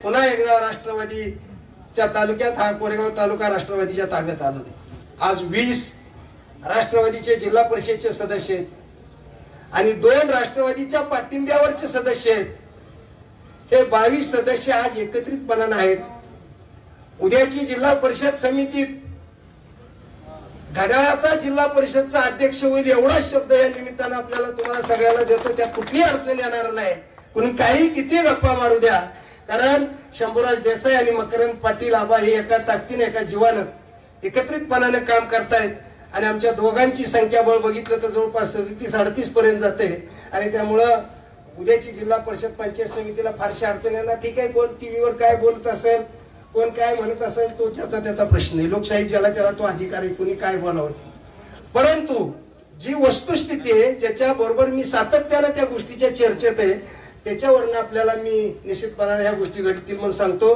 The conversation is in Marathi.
पुन्हा एकदा राष्ट्रवादीच्या तालुक्यात हा कोरेगाव तालुका राष्ट्रवादीच्या ताब्यात आला। आज 20 राष्ट्रवादीचे जिल्हा परिषदचे सदस्य आहेत आणि 2 राष्ट्रवादीच्या पाठिंब्यावरचे सदस्य आहेत। हे 22 सदस्य आज एकत्रितपणाने आहेत। उद्याची जिल्हा परिषद समितीत घड्याळाचा जिल्हा परिषदचा अध्यक्ष होईल एवढाच शब्द या निमित्तानं आपल्याला तुम्हाला सगळ्याला देतो। त्यात कुठली अडचण येणार नाही। कुणी काही किती गप्पा मारू द्या, कारण शंभूराज देसाई आणि मकरंद पाटील आबा हे एका ताकदीने एका जीवानं एकत्रितपणाने काम करतायत आणि आमच्या दोघांची संख्याबळ बघितलं तर जवळपास 37-38 पर्यंत जाते आणि त्यामुळं उद्याची जिल्हा परिषद पंचायत समितीला फारशी अडचण येणार। ठीक आहे, कोण टीव्हीवर काय बोलत असेल, कोण काय म्हणत असेल, तो त्याचा प्रश्न आहे। लोकशाही ज्याला त्याला तो अधिकार आहे, कोणी काय बोलावं। परंतु जी वस्तुस्थिती आहे, ज्याच्या बरोबर मी सातत्याने त्या गोष्टीच्या चर्चेत आहे, त्याच्यावरनं आपल्याला मी निश्चितपणाने ह्या गोष्टी घडतील म्हणून सांगतो।